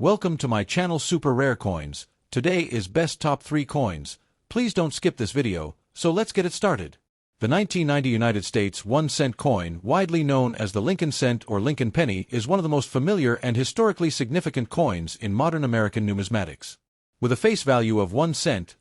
Welcome to my channel Super Rare Coins. Today is best top 3 coins. Please don't skip this video, so let's get it started. The 1990 United States 1-cent coin, widely known as the Lincoln cent or Lincoln penny, is one of the most familiar and historically significant coins in modern American numismatics. With a face value of 1 cent,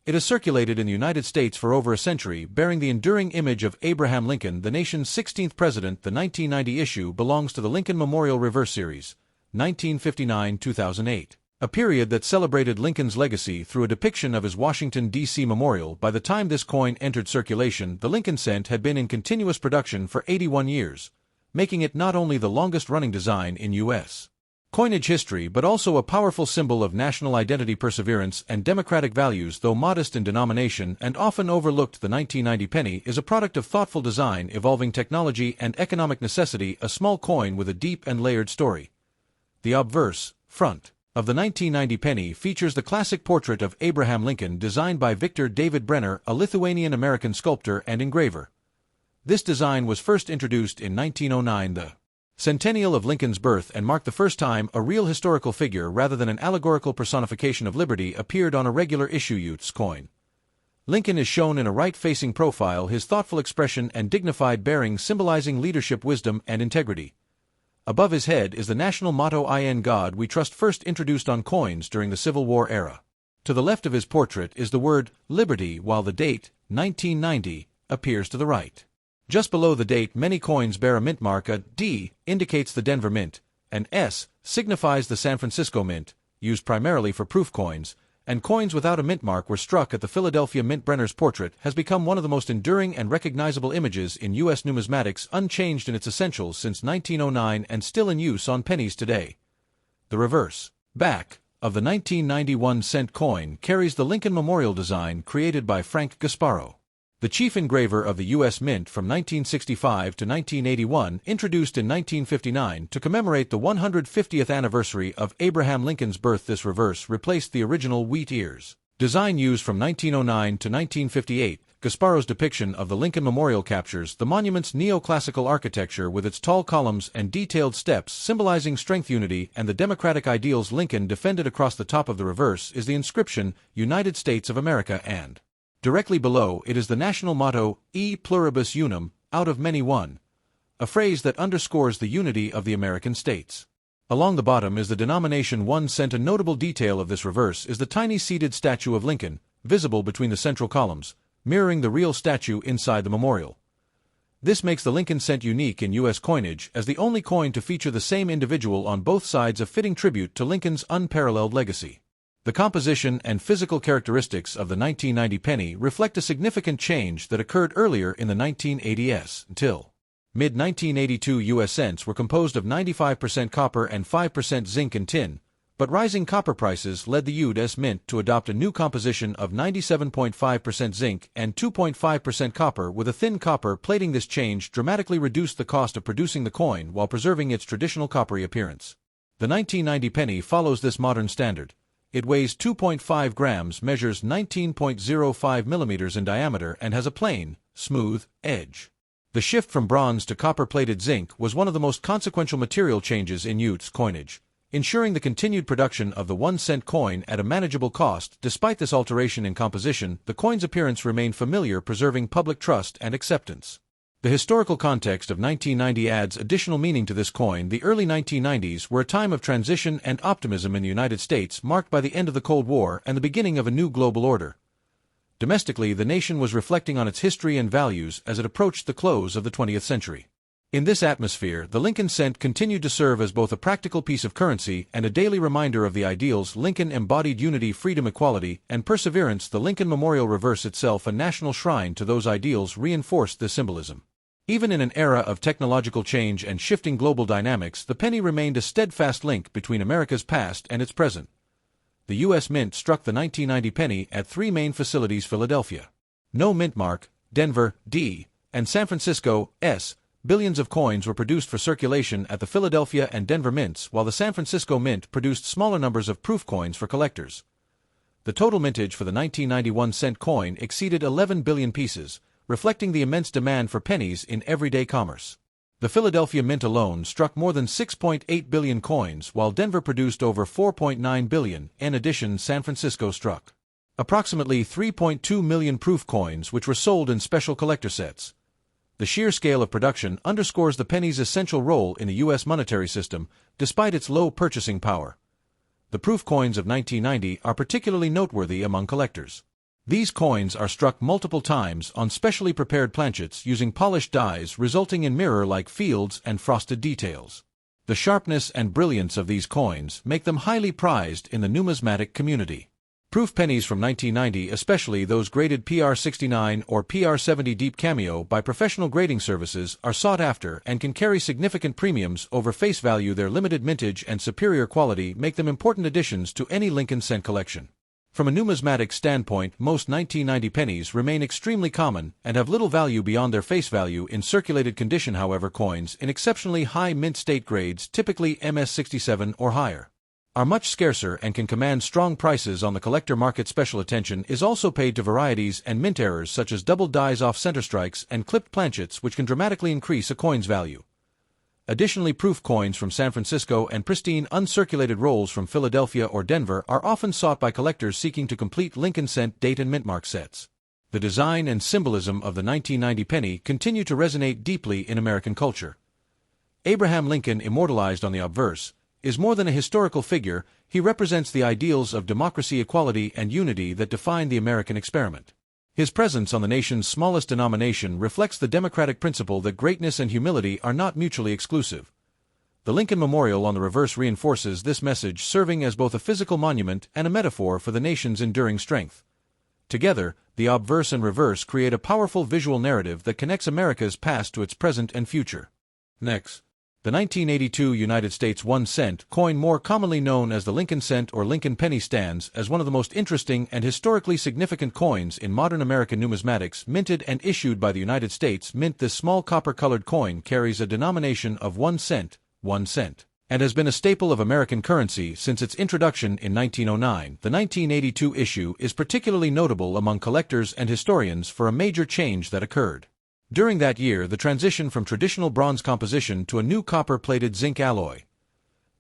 it has circulated in the United States for over a century, bearing the enduring image of Abraham Lincoln, the nation's 16th president. The 1990 issue belongs to the Lincoln Memorial Reverse Series, 1959-2008, a period that celebrated Lincoln's legacy through a depiction of his Washington, D.C. memorial. By the time this coin entered circulation, the Lincoln cent had been in continuous production for 81 years, making it not only the longest-running design in U.S. coinage history but also a powerful symbol of national identity, perseverance, and democratic values. Though modest in denomination and often overlooked, the 1990 penny is a product of thoughtful design, evolving technology, and economic necessity, a small coin with a deep and layered story. The obverse, front, of the 1990 penny features the classic portrait of Abraham Lincoln designed by Victor David Brenner, a Lithuanian-American sculptor and engraver. This design was first introduced in 1909, the centennial of Lincoln's birth, and marked the first time a real historical figure rather than an allegorical personification of liberty appeared on a regular issue Utes coin. Lincoln is shown in a right-facing profile, his thoughtful expression and dignified bearing symbolizing leadership, wisdom, and integrity. Above his head is the national motto "In God We Trust," first introduced on coins during the Civil War era. To the left of his portrait is the word "Liberty," while the date, 1990, appears to the right. Just below the date, many coins bear a mint mark. A D indicates the Denver Mint, an S signifies the San Francisco Mint, used primarily for proof coins, and coins without a mint mark were struck at the Philadelphia Mint. Brenner's portrait has become one of the most enduring and recognizable images in U.S. numismatics, unchanged in its essentials since 1909 and still in use on pennies today. The reverse back of the 1991 cent coin carries the Lincoln Memorial design created by Frank Gasparo, the chief engraver of the U.S. Mint from 1965 to 1981, introduced in 1959 to commemorate the 150th anniversary of Abraham Lincoln's birth. This reverse replaced the original wheat ears design used from 1909 to 1958. Gasparo's depiction of the Lincoln Memorial captures the monument's neoclassical architecture with its tall columns and detailed steps symbolizing strength, unity, and the democratic ideals Lincoln defended. Across the top of the reverse is the inscription "United States of America," and directly below it is the national motto "E pluribus unum," out of many one, a phrase that underscores the unity of the American states. Along the bottom is the denomination 1 cent. A notable detail of this reverse is the tiny seated statue of Lincoln, visible between the central columns, mirroring the real statue inside the memorial. This makes the Lincoln cent unique in U.S. coinage as the only coin to feature the same individual on both sides, a fitting tribute to Lincoln's unparalleled legacy. The composition and physical characteristics of the 1990 penny reflect a significant change that occurred earlier in the 1980s. Until mid-1982, U.S. cents were composed of 95% copper and 5% zinc and tin, but rising copper prices led the U.S. Mint to adopt a new composition of 97.5% zinc and 2.5% copper with a thin copper plating. This change dramatically reduced the cost of producing the coin while preserving its traditional coppery appearance. The 1990 penny follows this modern standard. It weighs 2.5 grams, measures 19.05 millimeters in diameter, and has a plain, smooth edge. The shift from bronze to copper-plated zinc was one of the most consequential material changes in U.S. coinage, ensuring the continued production of the 1 cent coin at a manageable cost. Despite this alteration in composition, the coin's appearance remained familiar, preserving public trust and acceptance. The historical context of 1990 adds additional meaning to this coin. The early 1990s were a time of transition and optimism in the United States, marked by the end of the Cold War and the beginning of a new global order. Domestically, the nation was reflecting on its history and values as it approached the close of the 20th century. In this atmosphere, the Lincoln cent continued to serve as both a practical piece of currency and a daily reminder of the ideals Lincoln embodied: unity, freedom, equality, and perseverance. The Lincoln Memorial reverse, itself a national shrine to those ideals, reinforced this symbolism. Even in an era of technological change and shifting global dynamics, the penny remained a steadfast link between America's past and its present. The U.S. Mint struck the 1990 penny at 3 main facilities: Philadelphia, no mint mark; Denver, D; and San Francisco, S. Billions of coins were produced for circulation at the Philadelphia and Denver mints, while the San Francisco Mint produced smaller numbers of proof coins for collectors. The total mintage for the 1991 cent coin exceeded 11 billion pieces, reflecting the immense demand for pennies in everyday commerce. The Philadelphia Mint alone struck more than 6.8 billion coins, while Denver produced over 4.9 billion. In addition, San Francisco struck approximately 3.2 million proof coins, which were sold in special collector sets. The sheer scale of production underscores the penny's essential role in the U.S. monetary system, despite its low purchasing power. The proof coins of 1990 are particularly noteworthy among collectors. These coins are struck multiple times on specially prepared planchets using polished dies, resulting in mirror-like fields and frosted details. The sharpness and brilliance of these coins make them highly prized in the numismatic community. Proof pennies from 1990, especially those graded PR69 or PR70 deep cameo by professional grading services, are sought after and can carry significant premiums over face value. Their limited mintage and superior quality make them important additions to any Lincoln cent collection. From a numismatic standpoint, most 1990 pennies remain extremely common and have little value beyond their face value in circulated condition. However, coins in exceptionally high mint state grades, typically MS67 or higher, are much scarcer and can command strong prices on the collector market. Special attention is also paid to varieties and mint errors such as double dies off center strikes and clipped planchets, which can dramatically increase a coin's value. Additionally, proof coins from San Francisco and pristine uncirculated rolls from Philadelphia or Denver are often sought by collectors seeking to complete Lincoln cent date and mint mark sets. The design and symbolism of the 1990 penny continue to resonate deeply in American culture. Abraham Lincoln, immortalized on the obverse, is more than a historical figure. He represents the ideals of democracy, equality, and unity that define the American experiment. His presence on the nation's smallest denomination reflects the democratic principle that greatness and humility are not mutually exclusive. The Lincoln Memorial on the reverse reinforces this message, serving as both a physical monument and a metaphor for the nation's enduring strength. Together, the obverse and reverse create a powerful visual narrative that connects America's past to its present and future. Next, the 1982 United States 1 cent coin, more commonly known as the Lincoln cent or Lincoln penny, stands as one of the most interesting and historically significant coins in modern American numismatics. Minted and issued by the United States Mint, this small copper-colored coin carries a denomination of 1 cent, and has been a staple of American currency since its introduction in 1909. The 1982 issue is particularly notable among collectors and historians for a major change that occurred. During that year, the transition from traditional bronze composition to a new copper-plated zinc alloy.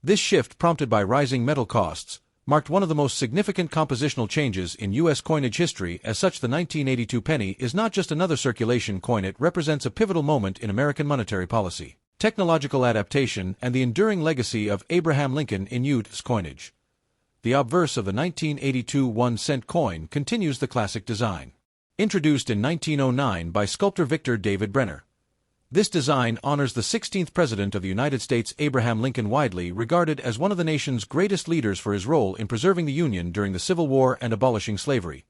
This shift, prompted by rising metal costs, marked one of the most significant compositional changes in U.S. coinage history. As such, the 1982 penny is not just another circulation coin, it represents a pivotal moment in American monetary policy, technological adaptation, and the enduring legacy of Abraham Lincoln in U.S. coinage. The obverse of the 1982 1 cent coin continues the classic design, introduced in 1909 by sculptor Victor David Brenner. This design honors the 16th President of the United States, Abraham Lincoln, widely regarded as one of the nation's greatest leaders for his role in preserving the Union during the Civil War and abolishing slavery.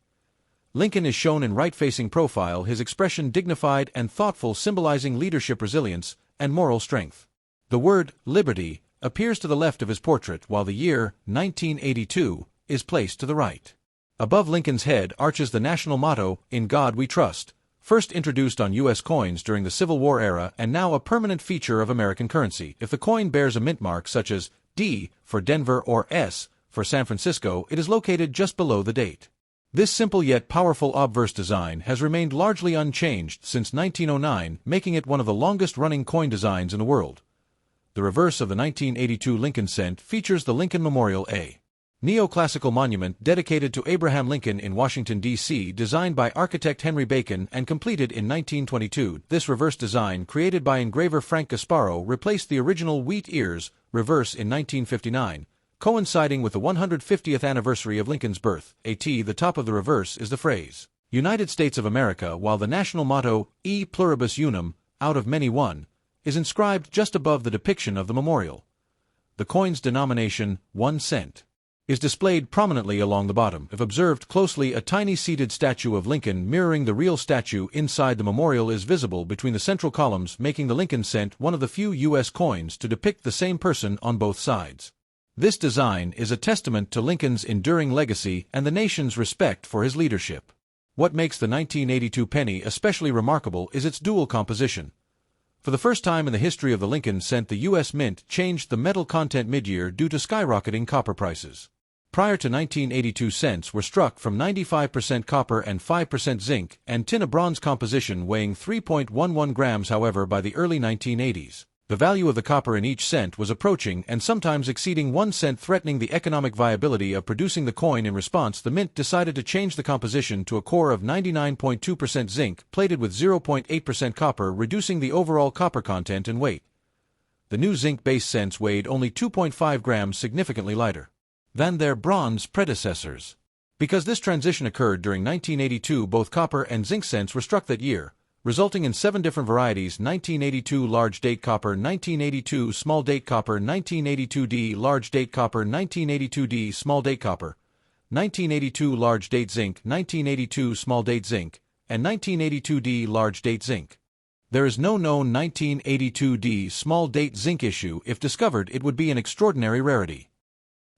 Lincoln is shown in right-facing profile, his expression dignified and thoughtful, symbolizing leadership, resilience, and moral strength. The word liberty appears to the left of his portrait, while the year 1982 is placed to the right. Above Lincoln's head arches the national motto, "In God We Trust," first introduced on U.S. coins during the Civil War era and now a permanent feature of American currency. If the coin bears a mint mark such as D for Denver or S for San Francisco, it is located just below the date. This simple yet powerful obverse design has remained largely unchanged since 1909, making it one of the longest-running coin designs in the world. The reverse of the 1982 Lincoln cent features the Lincoln Memorial, a neoclassical monument dedicated to Abraham Lincoln in Washington, D.C., designed by architect Henry Bacon and completed in 1922. This reverse design, created by engraver Frank Gasparo, replaced the original wheat ears reverse in 1959, coinciding with the 150th anniversary of Lincoln's birth. At the top of the reverse is the phrase, "United States of America," while the national motto, "E pluribus unum," out of many one, is inscribed just above the depiction of the memorial. The coin's denomination, 1 cent, is displayed prominently along the bottom. If observed closely, a tiny seated statue of Lincoln mirroring the real statue inside the memorial is visible between the central columns, making the Lincoln cent one of the few U.S. coins to depict the same person on both sides. This design is a testament to Lincoln's enduring legacy and the nation's respect for his leadership. What makes the 1982 penny especially remarkable is its dual composition. For the first time in the history of the Lincoln cent, the U.S. Mint changed the metal content mid-year due to skyrocketing copper prices. prior to 1982 cents were struck from 95% copper and 5% zinc and tin, a bronze composition weighing 3.11 grams. However, by the early 1980s, the value of the copper in each cent was approaching and sometimes exceeding 1 cent, threatening the economic viability of producing the coin. In response, the mint decided to change the composition to a core of 99.2% zinc plated with 0.8% copper, reducing the overall copper content and weight. The new zinc-based cents weighed only 2.5 grams, significantly lighter than their bronze predecessors. Because this transition occurred during 1982, both copper and zinc cents were struck that year, resulting in 7 different varieties: 1982 large date copper, 1982 small date copper, 1982D large date copper, 1982D small date copper, 1982 large date zinc, 1982 small date zinc, and 1982D large date zinc. There is no known 1982D small date zinc issue. If discovered, it would be an extraordinary rarity.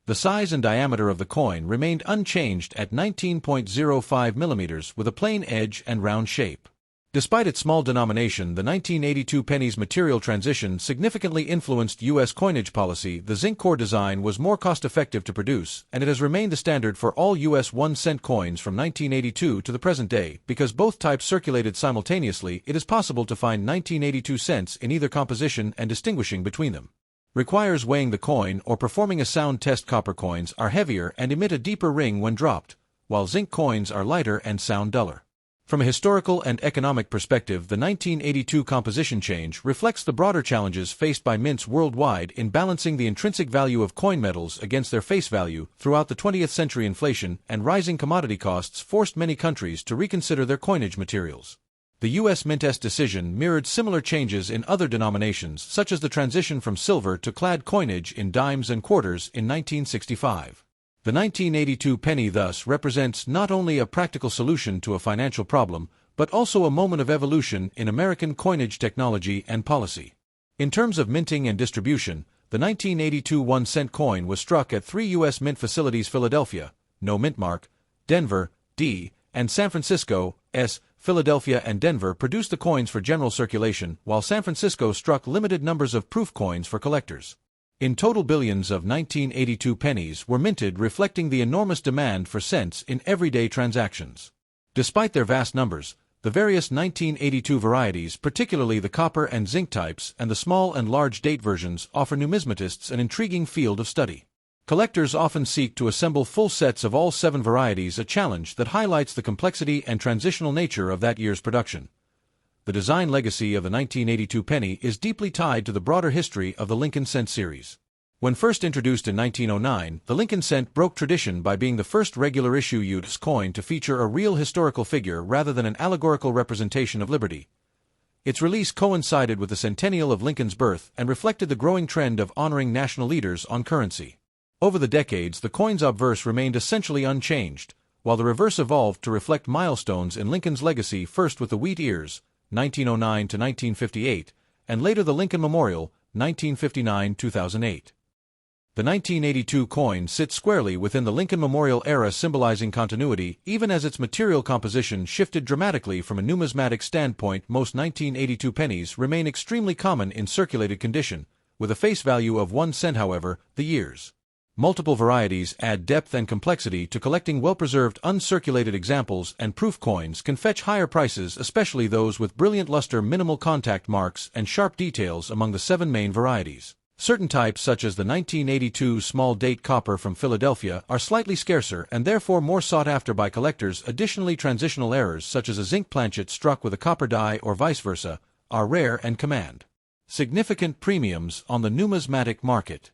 The size and diameter of the coin remained unchanged at 19.05 millimeters with a plain edge and round shape. Despite its small denomination, the 1982 penny's material transition significantly influenced U.S. coinage policy. The zinc core design was more cost-effective to produce, and it has remained the standard for all U.S. 1-cent coins from 1982 to the present day. Because both types circulated simultaneously, it is possible to find 1982 cents in either composition, and distinguishing between them requires weighing the coin or performing a sound test. Copper coins are heavier and emit a deeper ring when dropped, while zinc coins are lighter and sound duller. From a historical and economic perspective, the 1982 composition change reflects the broader challenges faced by mints worldwide in balancing the intrinsic value of coin metals against their face value. Throughout the 20th century, inflation and rising commodity costs forced many countries to reconsider their coinage materials. The U.S. Mint's decision mirrored similar changes in other denominations, such as the transition from silver to clad coinage in dimes and quarters in 1965. The 1982 penny thus represents not only a practical solution to a financial problem, but also a moment of evolution in American coinage technology and policy. In terms of minting and distribution, the 1982 1-cent coin was struck at 3 U.S. mint facilities: Philadelphia, no mint mark; Denver, D, and San Francisco, S. Philadelphia and Denver produced the coins for general circulation, while San Francisco struck limited numbers of proof coins for collectors. In total, billions of 1982 pennies were minted, reflecting the enormous demand for cents in everyday transactions. Despite their vast numbers, the various 1982 varieties, particularly the copper and zinc types and the small and large date versions, offer numismatists an intriguing field of study. Collectors often seek to assemble full sets of all 7 varieties, a challenge that highlights the complexity and transitional nature of that year's production. The design legacy of the 1982 penny is deeply tied to the broader history of the Lincoln cent series. When first introduced in 1909, the Lincoln cent broke tradition by being the first regular issue U.S. coin to feature a real historical figure rather than an allegorical representation of liberty. Its release coincided with the centennial of Lincoln's birth and reflected the growing trend of honoring national leaders on currency. Over the decades, the coin's obverse remained essentially unchanged, while the reverse evolved to reflect milestones in Lincoln's legacy, first with the wheat ears, 1909 to 1958, and later the Lincoln Memorial, 1959-2008. The 1982 coin sits squarely within the Lincoln Memorial era, symbolizing continuity, even as its material composition shifted dramatically. From a numismatic standpoint, most 1982 pennies remain extremely common in circulated condition, with a face value of 1 cent. However, the year's multiple varieties add depth and complexity to collecting. Well-preserved, uncirculated examples and proof coins can fetch higher prices, especially those with brilliant luster, minimal contact marks, and sharp details. Among the 7 main varieties, certain types, such as the 1982 small date copper from Philadelphia, are slightly scarcer and therefore more sought after by collectors. Additionally, transitional errors such as a zinc planchet struck with a copper die or vice versa are rare and command significant premiums on the numismatic market.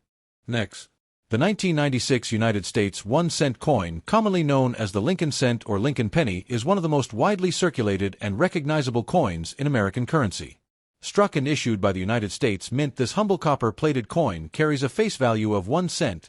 Next, the 1996 United States 1-cent coin, commonly known as the Lincoln cent or Lincoln penny, is one of the most widely circulated and recognizable coins in American currency. Struck and issued by the United States Mint, this humble copper-plated coin carries a face value of 1 cent,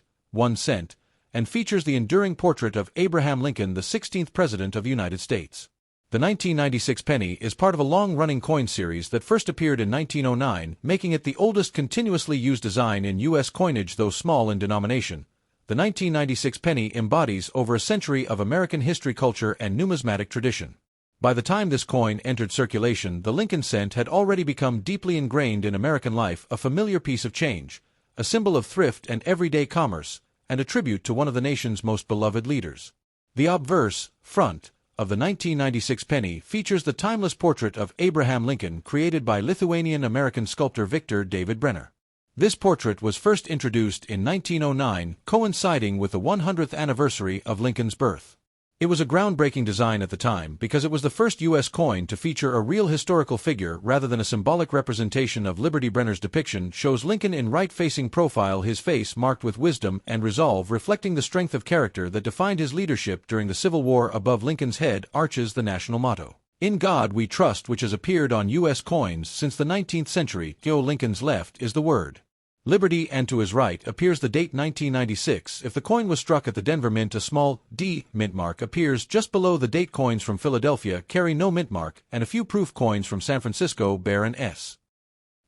and features the enduring portrait of Abraham Lincoln, the 16th President of the United States. The 1996 penny is part of a long-running coin series that first appeared in 1909, making it the oldest continuously used design in U.S. coinage. Though small in denomination, the 1996 penny embodies over a century of American history, culture, and numismatic tradition. By the time this coin entered circulation, the Lincoln cent had already become deeply ingrained in American life, a familiar piece of change, a symbol of thrift and everyday commerce, and a tribute to one of the nation's most beloved leaders. The obverse, front, of the 1996 penny features the timeless portrait of Abraham Lincoln created by Lithuanian-American sculptor Victor David Brenner. This portrait was first introduced in 1909, coinciding with the 100th anniversary of Lincoln's birth. It was a groundbreaking design at the time because it was the first U.S. coin to feature a real historical figure rather than a symbolic representation of Liberty. Brenner's depiction shows Lincoln in right-facing profile, his face marked with wisdom and resolve, reflecting the strength of character that defined his leadership during the Civil War. Above Lincoln's head arches the national motto, "In God We Trust," which has appeared on U.S. coins since the 19th century. To Lincoln's left is the word Liberty, and to his right appears the date 1996. If the coin was struck at the Denver Mint, a small D mint mark appears just below the date. Coins from Philadelphia carry no mint mark, and a few proof coins from San Francisco bear an S.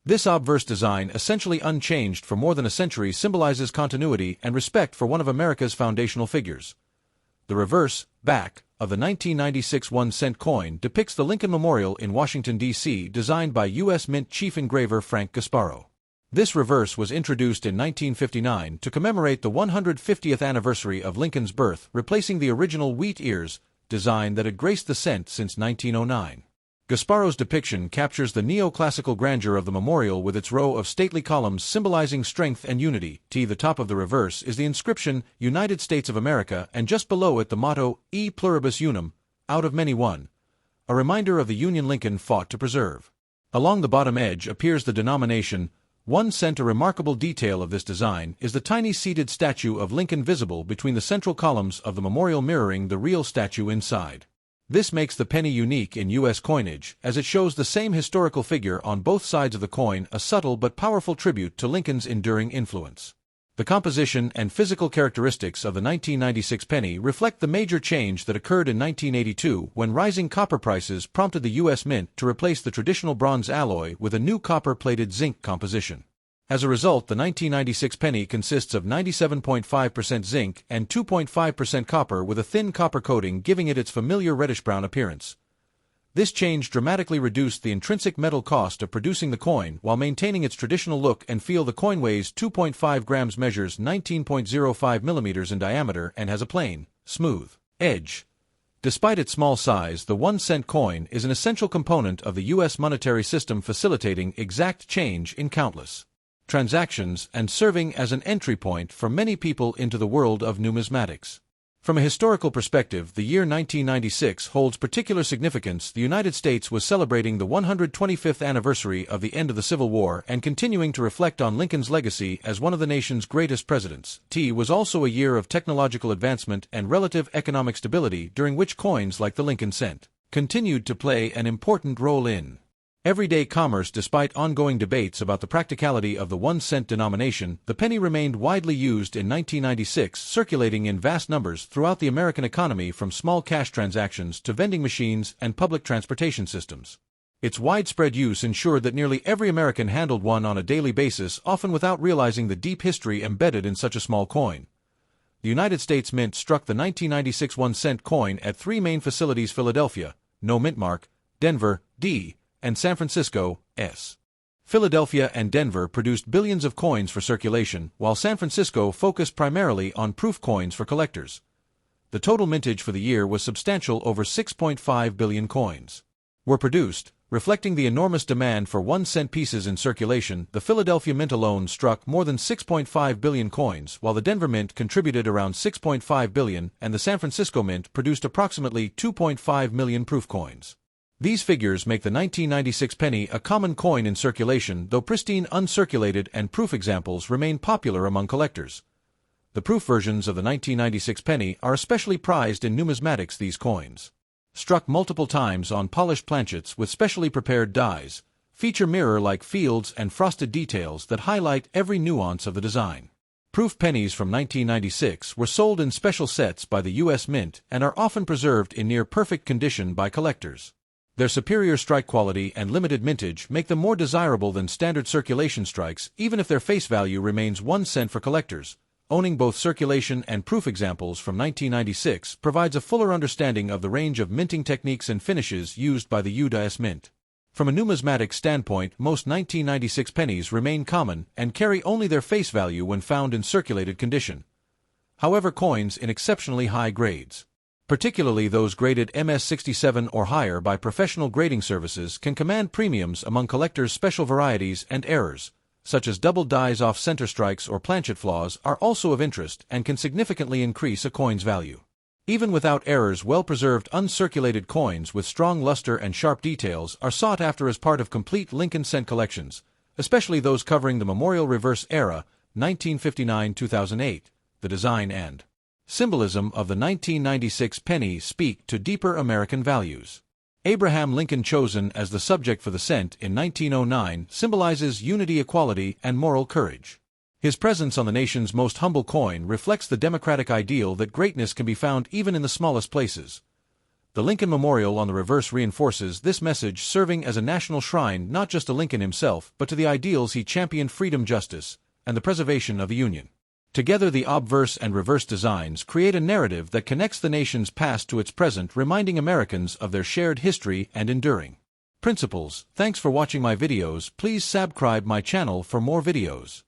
This obverse design, essentially unchanged for more than a century, symbolizes continuity and respect for one of America's foundational figures. The reverse, back, of the 1996 1-cent coin depicts the Lincoln Memorial in Washington, D.C., designed by U.S. Mint chief engraver Frank Gasparo. This reverse was introduced in 1959 to commemorate the 150th anniversary of Lincoln's birth, replacing the original wheat ears design that had graced the cent since 1909. Gasparo's depiction captures the neoclassical grandeur of the memorial with its row of stately columns symbolizing strength and unity. The top of the reverse is the inscription, United States of America, and just below it the motto, E pluribus unum, out of many one, a reminder of the Union Lincoln fought to preserve. Along the bottom edge appears the denomination 1 cent. A remarkable detail of this design is the tiny seated statue of Lincoln visible between the central columns of the memorial, mirroring the real statue inside. This makes the penny unique in U.S. coinage, as it shows the same historical figure on both sides of the coin, a subtle but powerful tribute to Lincoln's enduring influence. The composition and physical characteristics of the 1996 penny reflect the major change that occurred in 1982 when rising copper prices prompted the U.S. Mint to replace the traditional bronze alloy with a new copper-plated zinc composition. As a result, the 1996 penny consists of 97.5% zinc and 2.5% copper with a thin copper coating, giving it its familiar reddish-brown appearance. This change dramatically reduced the intrinsic metal cost of producing the coin while maintaining its traditional look and feel. The coin weighs 2.5 grams, measures 19.05 millimeters in diameter, and has a plain, smooth edge. Despite its small size, the 1-cent coin is an essential component of the U.S. monetary system, facilitating exact change in countless transactions and serving as an entry point for many people into the world of numismatics. From a historical perspective, the year 1996 holds particular significance. The United States was celebrating the 125th anniversary of the end of the Civil War and continuing to reflect on Lincoln's legacy as one of the nation's greatest presidents. It was also a year of technological advancement and relative economic stability, during which coins like the Lincoln cent continued to play an important role in everyday commerce. Despite ongoing debates about the practicality of the 1-cent denomination, the penny remained widely used in 1996, circulating in vast numbers throughout the American economy, from small cash transactions to vending machines and public transportation systems. Its widespread use ensured that nearly every American handled one on a daily basis, often without realizing the deep history embedded in such a small coin. The United States Mint struck the 1996 1-cent coin at 3 main facilities: Philadelphia, no mint mark; Denver, D; and San Francisco, S. Philadelphia and Denver produced billions of coins for circulation, while San Francisco focused primarily on proof coins for collectors. The total mintage for the year was substantial. Over 6.5 billion coins were produced, reflecting the enormous demand for 1-cent pieces in circulation. The Philadelphia Mint alone struck more than 6.5 billion coins, while the Denver Mint contributed around 6.5 billion, and the San Francisco Mint produced approximately 2.5 million proof coins. These figures make the 1996 penny a common coin in circulation, though pristine uncirculated and proof examples remain popular among collectors. The proof versions of the 1996 penny are especially prized in numismatics. These coins, struck multiple times on polished planchets with specially prepared dies, feature mirror-like fields and frosted details that highlight every nuance of the design. Proof pennies from 1996 were sold in special sets by the U.S. Mint and are often preserved in near-perfect condition by collectors. Their superior strike quality and limited mintage make them more desirable than standard circulation strikes, even if their face value remains 1 cent for collectors. Owning both circulation and proof examples from 1996 provides a fuller understanding of the range of minting techniques and finishes used by the U.S. Mint. From a numismatic standpoint, most 1996 pennies remain common and carry only their face value when found in circulated condition. however coins in exceptionally high grades, particularly those graded MS67 or higher by professional grading services, can command premiums among collectors. Special varieties and errors, such as double dies off center strikes or planchet flaws, are also of interest and can significantly increase a coin's value. Even without errors, well-preserved uncirculated coins with strong luster and sharp details are sought after as part of complete Lincoln cent collections, especially those covering the Memorial Reverse era, 1959-2008. The design and symbolism of the 1996 penny speak to deeper American values. Abraham Lincoln, chosen as the subject for the cent in 1909, symbolizes unity, equality, and moral courage. His presence on the nation's most humble coin reflects the democratic ideal that greatness can be found even in the smallest places. The Lincoln Memorial on the reverse reinforces this message, serving as a national shrine not just to Lincoln himself but to the ideals he championed: freedom, justice, and the preservation of the Union. Together, the obverse and reverse designs create a narrative that connects the nation's past to its present, reminding Americans of their shared history and enduring principles. Thanks for watching my videos. Please subscribe my channel for more videos.